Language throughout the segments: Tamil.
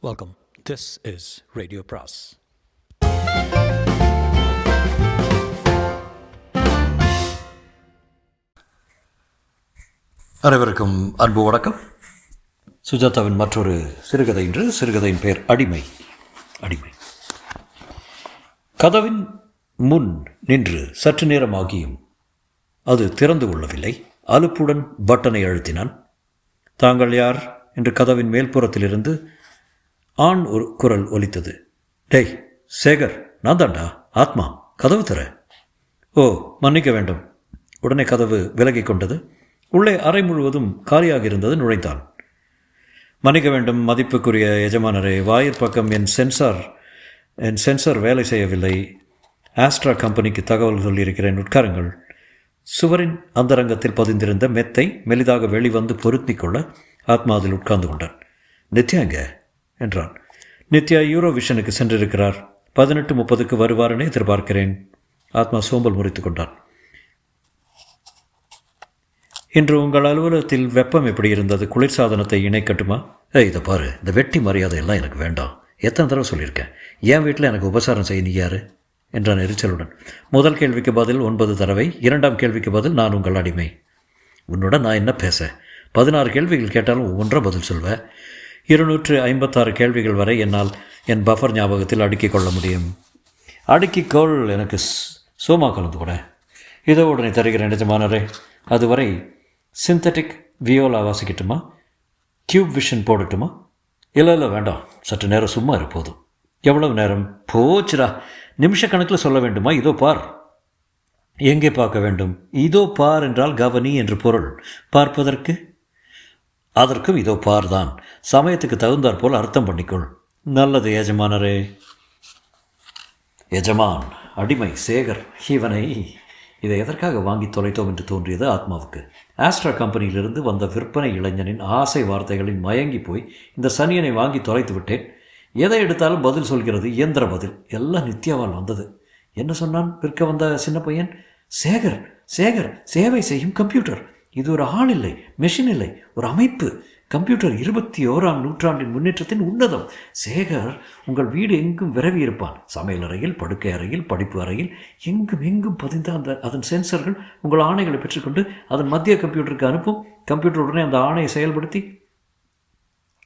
Welcome. This is Radio Pras. அனைவருக்கும் அன்பு வணக்கம். சுஜாதாவின் மற்றொரு சிறுகதை. இன்று சிறுகதையின் பெயர் அடிமை. அடிமை. கதவின் முன் நின்று சற்று நேரமாகியும் அது திறந்து கொள்ளவில்லை. அலுப்புடன் பட்டனை அழுத்தினான். தாங்கள் யார் என்று கதவின் மேல்புறத்திலிருந்து ஆண் ஒரு குரல் ஒலித்தது. டேய் சேகர், நான் தாண்டா, ஆத்மா, கதவு தர. ஓ, மன்னிக்க வேண்டும். உடனே கதவு விலகி கொண்டது. உள்ளே அறை முழுவதும் காலியாக இருந்தது. நுழைந்தான். மன்னிக்க வேண்டும் மதிப்புக்குரிய எஜமானரே, வாயிற் பக்கம் என் சென்சார் வேலை செய்யவில்லை. ஆஸ்ட்ரா கம்பெனிக்கு தகவல் சொல்லியிருக்கிறேன், உட்காருங்கள். சுவரின் அந்தரங்கத்தில் பதிந்திருந்த மெத்தை மெலிதாக வெளிவந்து பொருத்தி கொள்ள ஆத்மா அதில் உட்கார்ந்து கொண்டான். நித்யா எங்க என்றான். நித்யா யூரோவிஷனுக்கு சென்றிருக்கிறார். 18:30 வருவாருன்னு எதிர்பார்க்கிறேன். ஆத்மா சோம்பல் முறித்து கொண்டான். இன்று உங்கள் அலுவலகத்தில் வெப்பம் எப்படி இருந்தது? குளிர்சாதனத்தை இணைக்கட்டுமா? இதை பாரு, இந்த வெட்டி மரியாதை எல்லாம் எனக்கு வேண்டாம். எத்தனை தடவை சொல்லியிருக்கேன். என் வீட்டில் எனக்கு உபசாரம் செய்ய நீ யாரு என்றான் எரிச்சலுடன். முதல் கேள்விக்கு பதில் 9 தடவை. இரண்டாம் கேள்விக்கு பதில் நான் உங்கள் அடிமை. உன்னுடன் நான் என்ன பேச? 16 கேள்விகள் கேட்டாலும் ஒவ்வொன்றாக பதில் சொல்வேன். 256 கேள்விகள் வரை என்னால் என் பஃபர் ஞாபகத்தில் அடுக்கிக் கொள்ள முடியும். அடுக்கிக்கோள், எனக்கு சோமா கலந்து கூட. இதோ உடனே தருகிறேன் எஜமானரே. அதுவரை சிந்தட்டிக் வியோலா வாசிக்கட்டுமா? டியூப் விஷன் போடட்டுமா? இல்லை வேண்டாம், சற்று நேரம் சும்மா இருப்போதும். எவ்வளவு நேரம்? போச்சுரா, நிமிஷக்கணக்கில் சொல்ல வேண்டுமா? இதோ பார். எங்கே பார்க்க வேண்டும்? இதோ பார் என்றால் கவனி என்று பொருள். பார்ப்பதற்கு? அதற்கும் இதோ பார் தான். சமயத்துக்கு தகுந்தாற் போல் அர்த்தம் பண்ணிக்கொள். நல்லது எஜமானரே. எஜமான், அடிமை சேகர். இதை எதற்காக வாங்கி தொலைத்தோம் என்று தோன்றியது ஆத்மாவுக்கு. ஆஸ்ட்ரா கம்பெனியிலிருந்து வந்த விற்பனை இளைஞனின் ஆசை வார்த்தைகளின் மயங்கி போய் இந்த சனியனை வாங்கி தொலைத்து விட்டேன். எதை எடுத்தாலும் பதில் சொல்கிறது, இயந்திர பதில். எல்லாம் நித்யாவால் வந்தது. என்ன சொன்னான் விற்க வந்த சின்ன பையன்? சேகர், சேகர் சேவை செய்யும் கம்ப்யூட்டர். இது ஒரு ஆள் இல்லை, மெஷின் இல்லை, ஒரு அமைப்பு. கம்ப்யூட்டர் 21ஆம் நூற்றாண்டின் முன்னேற்றத்தின் உன்னதம். சேகர் உங்கள் வீடு எங்கும் விரவி இருப்பான். சமையல் அறையில், படுக்கை அறையில், படிப்பு அறையில், எங்கும் பதிந்த அதன் சென்சர்கள் உங்கள் ஆணைகளை பெற்றுக்கொண்டு அதன் மத்திய கம்ப்யூட்டருக்கு அனுப்பும். கம்ப்யூட்டர் உடனே அந்த ஆணையை செயல்படுத்தி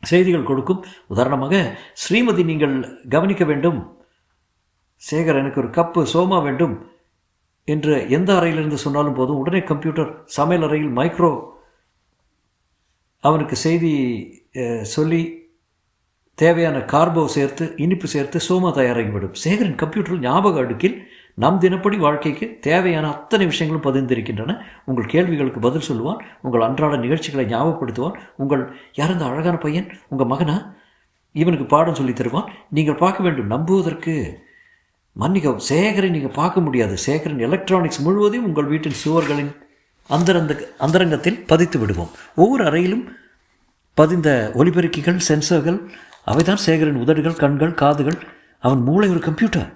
செய்திகள் கொடுக்கும். உதாரணமாக, ஸ்ரீமதி நீங்கள் கவனிக்க வேண்டும், சேகர் எனக்கு ஒரு கப்பு சோமா வேண்டும் என்று எந்த அறையிலிருந்து சொன்னாலும் போதும், உடனே கம்ப்யூட்டர் சமையல் அறையில் மைக்ரோ அவனுக்கு செய்தி சொல்லி தேவையான கார்போ சேர்த்து இனிப்பு சேர்த்து சோமா தயாராகிவிடும். சேகரின் கம்ப்யூட்டரில் ஞாபக அடுக்கில் நம் தினப்படி வாழ்க்கைக்கு தேவையான அத்தனை விஷயங்களும் பதிந்திருக்கின்றன. உங்கள் கேள்விகளுக்கு பதில் சொல்லுவான், உங்கள் அன்றாட நிகழ்ச்சிகளை ஞாபகப்படுத்துவான். உங்கள் யார் இந்த அழகான பையன்? உங்கள் மகனா? இவனுக்கு பாடம் சொல்லி தருவான். நீங்கள் பார்க்க வேண்டும், நம்புவதற்கு. மன்னிக்கவும், சேகரை நீங்கள் பார்க்க முடியாது. சேகரின் எலக்ட்ரானிக்ஸ் முழுவதையும் உங்கள் வீட்டின் சுவர்களின் அந்தரங்கத்தில் பதித்து விடுவோம். ஒவ்வொரு அறையிலும் பதிந்த ஒலிபெருக்கிகள், சென்சர்கள், அவைதான் சேகரின் உதடுகள், கண்கள், காதுகள். அவன் மூளை ஒரு கம்ப்யூட்டர்.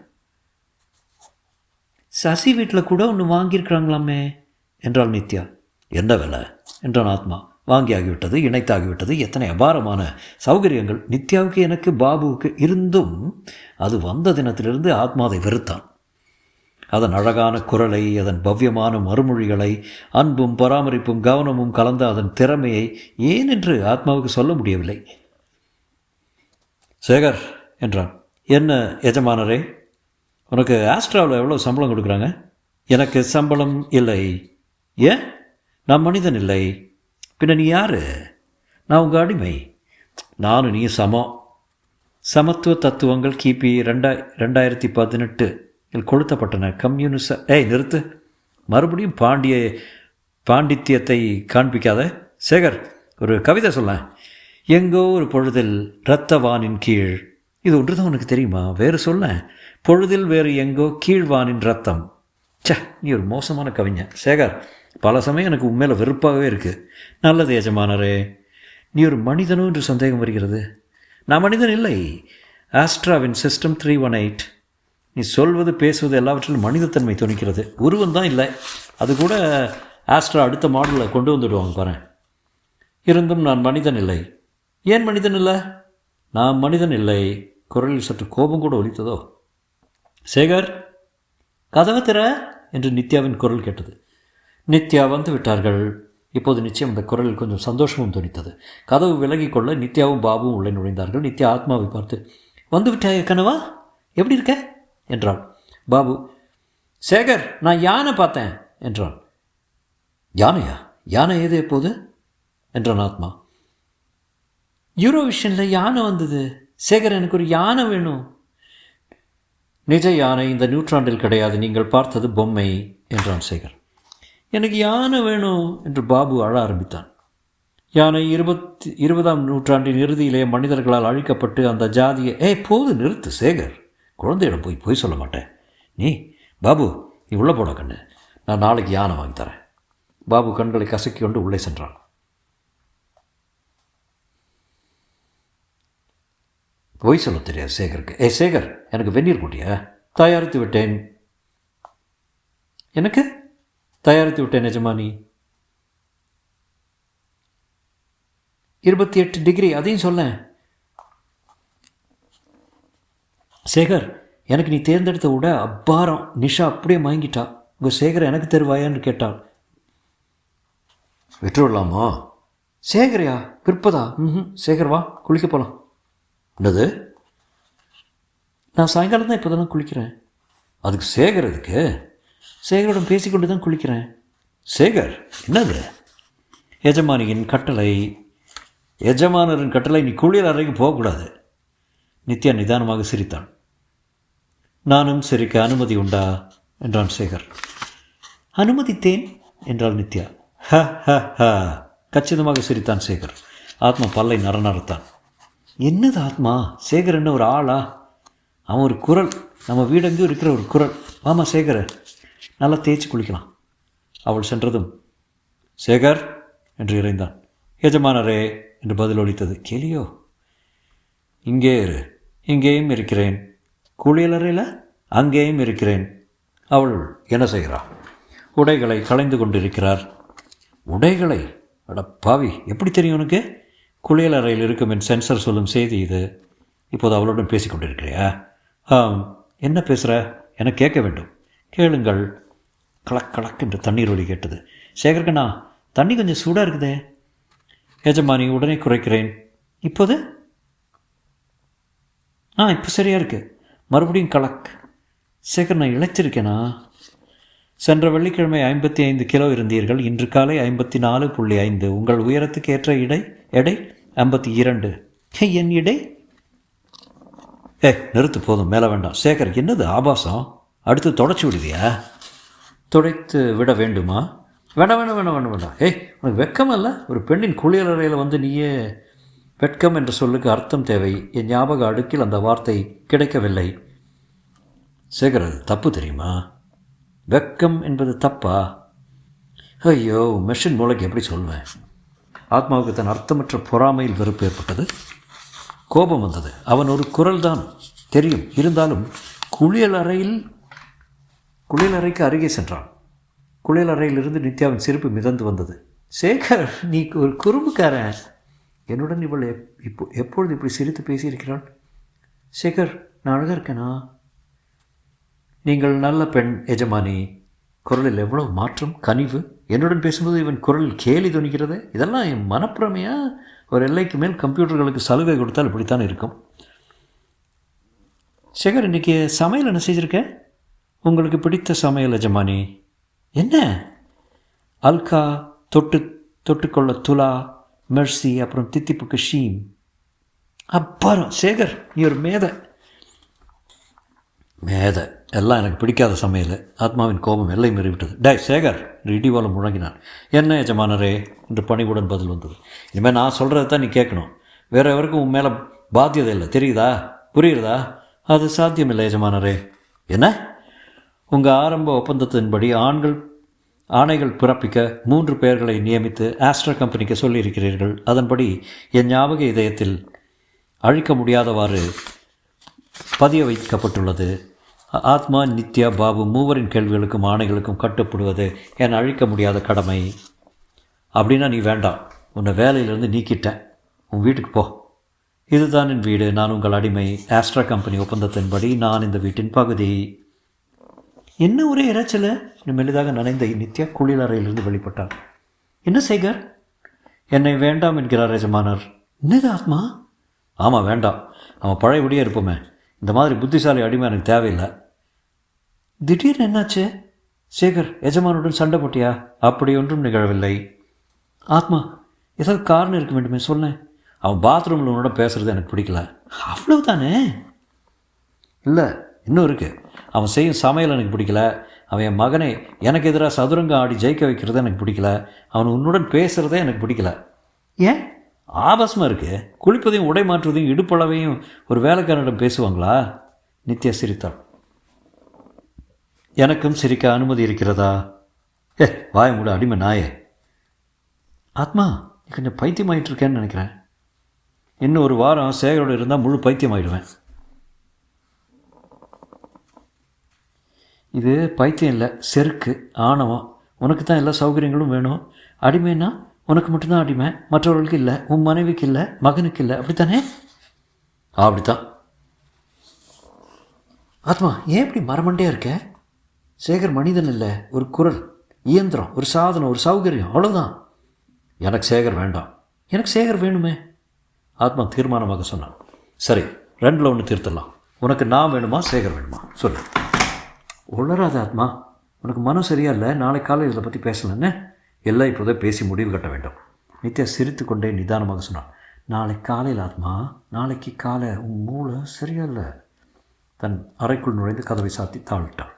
சசி வீட்டில் கூட ஒன்று வாங்கியிருக்கிறாங்களாமே என்றாள் நித்யா. என்ன விலை என்றான் ஆத்மா. வாங்கியாகிவிட்டது, இணைத்தாகிவிட்டது. எத்தனை அபாரமான சௌகரியங்கள் நித்யாவுக்கு, எனக்கு, பாபுவுக்கு இருந்தும் அது வந்த தினத்திலிருந்து ஆத்மாவை வெறுத்தான். அதன் அழகான குரலை, அதன் பவ்யமான மறுமொழிகளை, அன்பும் பராமரிப்பும் கவனமும் கலந்த அதன் திறமையை ஏன் என்று ஆத்மாவுக்கு சொல்ல முடியவில்லை. சேகர் என்றான். என்ன எஜமானரே, உனக்கு ஆஸ்ட்ராவில் எவ்வளோ சம்பளம் கொடுக்குறாங்க? எனக்கு சம்பளம் இல்லை. ஏன்? நான் மனிதன் இல்லை. பின்ன நீ யார்? நான் உங்கள் அடிமை. நானும் நீ சமம். சமத்துவ தத்துவங்கள் கிபி 2018 கொளுத்தப்பட்டன. கம்யூனிச நிறுத்து. மறுபடியும் பாண்டித்தியத்தை காண்பிக்காத. சேகர், ஒரு கவிதை சொல்ல. எங்கோ ஒரு பொழுதில் இரத்தவானின் கீழ். இது ஒன்று தான் உனக்கு தெரியுமா? வேறு சொல்ல. பொழுதில் வேறு எங்கோ கீழ்வானின் ரத்தம். நீ ஒரு மோசமான கவிஞர் சேகர். பல சமயம் எனக்கு உண்மையில் வெறுப்பாகவே இருக்குது. நல்லது எஜமானரே. நீ ஒரு மனிதனோ என்று சந்தேகம் வருகிறது. நான் மனிதன் இல்லை. ஆஸ்ட்ராவின் சிஸ்டம் 318. நீ சொல்வது பேசுவது எல்லாவற்றிலும் மனிதத்தன்மை துணிக்கிறது. உருவந்தான் இல்லை. அது கூட ஆஸ்ட்ரா அடுத்த மாடலில் கொண்டு வந்துடுவாங்க பாரு. இருந்தும் நான் மனிதன் இல்லை. ஏன் மனிதன் இல்லை? நான் மனிதன் இல்லை. குரலில் சற்று கோபம் கூட ஒலித்ததோ. சேகர், கதவை திற என்று நித்யாவின் குரல் கேட்டது. நித்யா வந்து விட்டார்கள். இப்போது நிச்சயம் அந்த குரலில் கொஞ்சம் சந்தோஷமும் துணித்தது. கதவு விலகிக் கொள்ள நித்யாவும் பாபுவும் உள்ளே நுழைந்தார்கள். நித்யா ஆத்மாவை பார்த்து, வந்து விட்டாய கனவா, எப்படி இருக்க என்றாள். பாபு, சேகர், நான் யானை பார்த்தேன் என்றான். யானையா? யானை ஏது எப்போது என்றான் ஆத்மா. யூரோவிஷனில் யானை வந்தது சேகர், எனக்கு ஒரு யானை வேணும். நிஜ யானை இந்த நூற்றாண்டில் கிடையாது, நீங்கள் பார்த்தது பொம்மை என்றான் சேகர். எனக்கு யானை வேணும் என்று பாபு அழ ஆரம்பித்தான். யானை 20ஆம் நூற்றாண்டின் இறுதியிலே மனிதர்களால் அழிக்கப்பட்டு அந்த ஜாதியை போது நிறுத்து சேகர், குழந்தையிடம் போய் சொல்ல மாட்டேன். நீ பாபு, நீ உள்ளே போட கண்ணு, நான் நாளைக்கு யானை வாங்கி தரேன். பாபு கண்களை கசக்கி கொண்டு உள்ளே சென்றான். பொய் சொல்ல தெரியாது சேகருக்கு. சேகர், எனக்கு வெந்நீர் கூட்டிய தயாரித்து விட்டேன். எனக்கு தயாரித்து விட்டேன் எஜமானி. 28 டிகிரி, அதையும் சொல்ல. சேகர், எனக்கு நீ தேர்ந்தெடுத்த விட அப்பாரம். நிஷா அப்படியே மயங்கிட்டா. உங்கள் சேகரை எனக்கு தருவாயான்னு கேட்டாள். விட்டுவிடலாமா? சேகரையா? பிற்பதா? சேகர் வா, குளிக்க போகலாம். என்னது? நான் சாயங்காலம் தான் இப்போ குளிக்கிறேன். அதுக்கு சேகர் எதுக்கு? சேகருடன் பேசிக்கொண்டு தான் குளிக்கிறேன். சேகர், என்னது? எஜமானியின் கட்டளை. எஜமானரின் கட்டளை, நீ குளியல் அறைக்கு போகக்கூடாது. நித்யா நிதானமாக சிரித்தான். நானும் சிரிக்க அனுமதி உண்டா என்றான் சேகர். அனுமதித்தேன் என்றாள் நித்யா. ஹ ஹ ஹ கச்சிதமாக சிரித்தான் சேகர். ஆத்மா பல்லை நரநரத்தான். என்னது ஆத்மா? சேகர் என்ன ஒரு ஆளா? அவன் ஒரு குரல், நம்ம வீடெங்கும் இருக்கிற ஒரு குரல். ஆமாம் சேகர், நல்லா தேய்ச்சி குளிக்கலாம். அவள் சென்றதும் சேகர் என்று இறைந்தான். எஜமானரே என்று பதில் ஒலித்தது. கேலியோ? இங்கே இரு. இங்கேயும் இருக்கிறேன். குளியலறையில் அங்கேயும் இருக்கிறேன். அவள் என்ன செய்கிறாள்? உடைகளை களைந்து கொண்டிருக்கிறார். உடைகளை? அட பாவி, எப்படி தெரியும் உனக்கு? குளியல் அறையில் இருக்கும் என் சென்சர் சொல்லும் செய்தி இது. இப்போது அவளுடன் பேசிக்கொண்டிருக்கிறியா? என்ன பேசுகிற? எனக்கு கேட்க வேண்டும். கேளுங்கள். கலக் கலக் என்று தண்ணீர் ஒலி கேட்டது. சேகர்கண்ணா, தண்ணி கொஞ்சம் சூடாக இருக்குதே. எஜமானி, உடனே குறைக்கிறேன். இப்போது? இப்போ சரியாக இருக்கு. மறுபடியும் கலக். சேகர், நான் இழைச்சிருக்கேனா? சென்ற வெள்ளிக்கிழமை 55 கிலோ இருந்தீர்கள். இன்று காலை 54.5. உங்கள் உயரத்துக்கு ஏற்ற எடை 52. என் இடை? நிறுத்து, போதும், மேலே வேண்டாம். சேகர், என்னது ஆபாசம்? அடுத்து தொடச்சி விடுவியா? துடைத்து விட வேண்டுமா? வேண்டாம் வேண்டாம் வேண்டாம் வேண்டாம் வேண்டாம். உனக்கு வெட்கம் அல்ல? ஒரு பெண்ணின் குளியலறையில் வந்து நீயே வெட்கம் என்ற சொல்லுக்கு அர்த்தம் தேவை. என் ஞாபக அடுக்கில் அந்த வார்த்தை கிடைக்கவில்லை. சேகர், அது தப்பு தெரியுமா? வெக்கம் என்பது தப்பா? ஐயோ, மெஷின் மூளைக்கு எப்படி சொல்வேன்? ஆத்மாவுக்கு தன் அர்த்தமற்ற பொறாமையில் வெறுப்பு ஏற்பட்டது. கோபம் வந்தது. அவன் ஒரு குரல் தான் தெரியும். இருந்தாலும் குளியலறைக்கு அருகே சென்றான். குளியலறையிலிருந்து நித்யாவின் சிரிப்பு மிதந்து வந்தது. சேகர், நீ ஒரு குறும்புக்காரன். என்னுடன் இவள் எப்பொழுது இப்படி சிரித்து பேசியிருக்கிறாள்? சேகர், நான் அழகாக இருக்கேனா? நீங்கள் நல்ல பெண் எஜமானி. குரலில் எவ்வளவு மாற்றம், கனிவு. என்னுடன் பேசும்போது இவன் குரலில் கேலி துணிக்கிறது. இதெல்லாம் என் மனப்புறமையா? ஒரு எல்லைக்கு மேல் கம்ப்யூட்டர்களுக்கு சலுகை கொடுத்தால் இப்படித்தான் இருக்கும். சேகர், இன்றைக்கி சமையல் என்ன செஞ்சுருக்க? உங்களுக்கு பிடித்த சமையல் எஜமானி. என்ன? அல்கா, தொட்டுக்கொள்ள துலா, மெர்சி, அப்புறம் தித்திப்புக்கு ஷீம். அப்பாரம். சேகர், நீ ஒரு மேதை. எல்லாம் எனக்கு பிடிக்காத சமையல். ஆத்மாவின் கோபம் எல்லை மீறிவிட்டது. சேகர் என்று இடிவாலம் முழங்கினான். என்ன எஜமானரே என்று பணிவுடன் பதில் வந்தது. இனிமேல் நான் சொல்கிறத தான் நீ கேட்கணும். வேற எவருக்கும் உன் மேலே பாத்தியதை இல்லை, தெரியுதா? புரியுறதா? அது சாத்தியமில்லை எஜமானரே. என்ன? உங்கள் ஆரம்ப ஒப்பந்தத்தின்படி ஆணைகள் பிறப்பிக்க 3 பேர்களை நியமித்து ஆஸ்ட்ரா கம்பெனிக்கு சொல்லியிருக்கிறீர்கள். அதன்படி என் ஞாபக இதயத்தில் அழிக்க முடியாதவாறு பதிய வைக்கப்பட்டுள்ளது. ஆத்மா, நித்யா, பாபு மூவரின் கேள்விகளுக்கும் ஆணைகளுக்கும் கட்டுப்படுவது என் அழிக்க முடியாத கடமை. அப்படின்னா நீ வேண்டாம். உன்னை வேலையிலிருந்து நீக்கிட்டேன். உன் வீட்டுக்கு போ. இதுதான் என் வீடு, நான் உங்கள் அடிமை. ஆஸ்ட்ரா கம்பெனி ஒப்பந்தத்தின்படி நான் இந்த வீட்டின் பகுதி. என்ன ஒரே இறைச்சல? மெலிதாக நனைந்த நித்யா குளியலறையிலிருந்து வெளிப்பட்டார். என்ன சேகர்? என்னை வேண்டாம் என்கிறார் எஜமானர். என்னது ஆத்மா? ஆமாம், வேண்டாம். அவன் பழையபடியே இருப்போமே. இந்த மாதிரி புத்திசாலி அடிமை எனக்கு தேவையில்லை. திடீர்னு என்னாச்சு சேகர்? எஜமானுடன் சண்டை போட்டியா? அப்படி ஒன்றும் நிகழவில்லை. ஆத்மா, ஏதாவது காரணம் இருக்க வேண்டுமே, சொன்னேன். அவன் பாத்ரூமில் உன்னோட பேசுகிறது எனக்கு பிடிக்கல. அவ்வளவுதானே? இல்லை, இன்னும் இருக்குது. அவன் செய்யும் சமையல் எனக்கு பிடிக்கல. அவன் என் மகனை எனக்கு எதிராக சதுரங்கம் ஆடி ஜெயிக்க வைக்கிறது எனக்கு பிடிக்கல. அவன் உன்னுடன் பேசுகிறதே எனக்கு பிடிக்கல. ஏன்? ஆபாசமாக இருக்குது. குளிப்பதையும் உடை மாற்றுவதையும் இடுப்பளவையும் ஒரு வேலைக்காரனிடம் பேசுவாங்களா? நித்யா சிரித்தாள். எனக்கும் சிரிக்க அனுமதி இருக்கிறதா? வாய மூட அடிமை நாயே. ஆத்மா, நீ கொஞ்சம் பைத்தியமாயிட்டு இருக்கேன்னு நினைக்கிறேன். இன்னும் ஒரு வாரம் சேகரோடு இருந்தால் முழு பைத்தியமாயிடுவேன். இது பைத்தியம் இல்லை, செருக்கு, ஆணவம். உனக்கு தான் எல்லா சௌகரியங்களும் வேணும். அடிமைன்னா உனக்கு மட்டும்தான் அடிமை, மற்றவர்களுக்கு இல்லை, உன் மனைவிக்கு இல்லை, மகனுக்கு இல்லை. அப்படித்தானே? அப்படித்தான். ஆத்மா, ஏன் இப்படி மரமண்டையாக இருக்க? சேகர் மனிதன் இல்லை, ஒரு குரல், இயந்திரம், ஒரு சாதனம், ஒரு சௌகரியம், அவ்வளோதான். எனக்கு சேகர் வேண்டாம். எனக்கு சேகர் வேணுமே, ஆத்மா தீர்மானமாக சொன்னான். சரி, 2ல் 1 தீர்த்தலாம். உனக்கு நான் வேணுமா, சேகர் வேணுமா? சொல்லு. உளராத ஆத்மா, உனக்கு மனம் சரியா இல்லை. நாளை காலையில் இதை பற்றி பேசலன்னு எல்லாம் இப்போதே பேசி முடிவு கட்ட வேண்டும். நித்யா சிரித்து கொண்டே நிதானமாக சொன்னான். நாளை காலையில் ஆத்மா, நாளைக்கு காலை உன் மூளை சரியா இல்லை. தன் அறைக்குள் நுழைந்து கதவை சாத்தி தாழ்விட்டான்.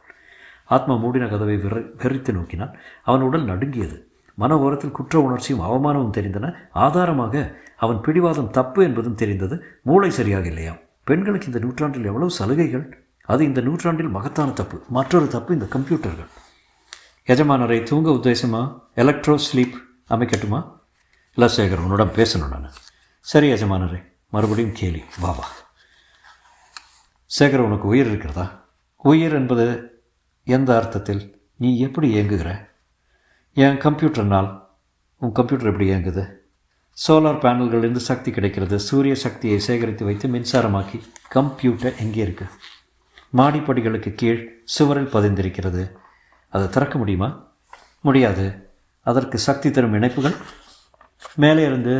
ஆத்மா மூடின கதவை வெறித்து நோக்கினான். அவன் உடல் நடுங்கியது. மன ஓரத்தில் குற்ற உணர்ச்சியும் அவமானமும் தெரிந்தன. ஆதாரமாக அவன் பிடிவாதம் தப்பு என்பதும் தெரிந்தது. மூளை சரியாக இல்லையா? பெண்களுக்கு இந்த நூற்றாண்டில் எவ்வளவு சலுகைகள்! அது இந்த நூற்றாண்டில் மகத்தான தப்பு. மற்றொரு தப்பு இந்த கம்ப்யூட்டர்கள். எஜமானரை தூங்க உத்தேசமா? Electro sleep அமைக்கட்டுமா? இல்லை சேகர், உன்னிடம் பேசணும் நான். சரி எஜமானரே. மறுபடியும் கேலி. வா வா. சேகர், உனக்கு உயிர் இருக்கிறதா? உயிர் என்பது எந்த அர்த்தத்தில்? நீ எப்படி இயங்குகிற? என் கம்ப்யூட்டர்னால். உன் கம்ப்யூட்டர் எப்படி இயங்குது? சோலார் பேனல்களிலிருந்து சக்தி கிடைக்கிறது. சூரிய சக்தியை சேகரித்து வைத்து மின்சாரமாக்கி. கம்ப்யூட்டர் எங்கே இருக்குது? மாடிப்படிகளுக்கு கீழ் சுவரில் பதிந்திருக்கிறது. அதை திறக்க முடியுமா? முடியாது. அதற்கு சக்தி தரும் இணைப்புகள் மேலே இருந்து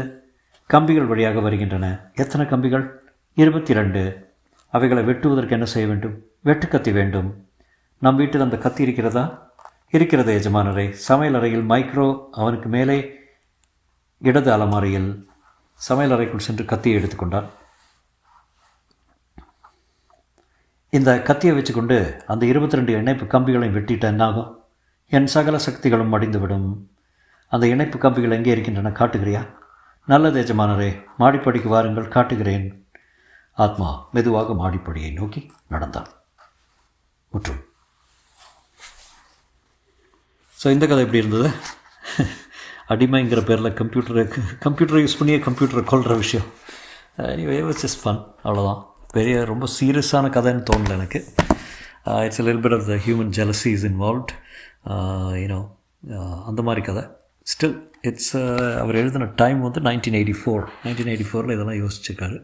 கம்பிகள் வழியாக வருகின்றன. எத்தனை கம்பிகள்? 22. அவைகளை வெட்டுவதற்கு என்ன செய்ய வேண்டும்? வெட்டுக்கத்தி வேண்டும். நம் வீட்டில் அந்த கத்தி இருக்கிறதா? இருக்கிறது எஜமானரே. சமையல் அறையில் மைக்ரோ, அவனுக்கு மேலே இடது அலமாரியில். சமையல் அறைக்குள் சென்று கத்தியை எடுத்துக்கொண்டார். இந்த கத்தியை வச்சுக்கொண்டு அந்த 22 இணைப்பு கம்பிகளையும் வெட்டிட்ட என்னாகும்? என் சகல சக்திகளும் மடிந்துவிடும். அந்த இணைப்பு கம்பிகள் எங்கே இருக்கின்றன, காட்டுகிறியா? நல்லது எஜமானரே, மாடிப்படிக்கு வாருங்கள், காட்டுகிறேன். ஆத்மா மெதுவாக மாடிப்படியை நோக்கி நடந்தான். முற்றும். ஸோ இந்த கதை எப்படி இருந்தது? அடிமைங்கிற பேரில் கம்ப்யூட்டரை யூஸ் பண்ணியே கம்ப்யூட்டரை கொள்கிற விஷயம். எனிவே வாஸ் ஜஸ்ட் ஃபன், அவ்வளோதான். பெரிய ரொம்ப சீரியஸான கதைன்னு தோணல எனக்கு. It's a little bit of the human jealousy is involved, அந்த மாதிரி கதை. ஸ்டில் இட்ஸ் அவர் எழுதின டைம் வந்து 1984 இதெல்லாம் யோசிச்சிருக்காரு.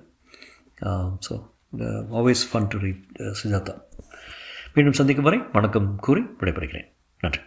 So always fun to read Sujatha. மீண்டும் சந்திக்கும் வரை வணக்கம் கூறி விடைபெறுகிறேன். நன்றி.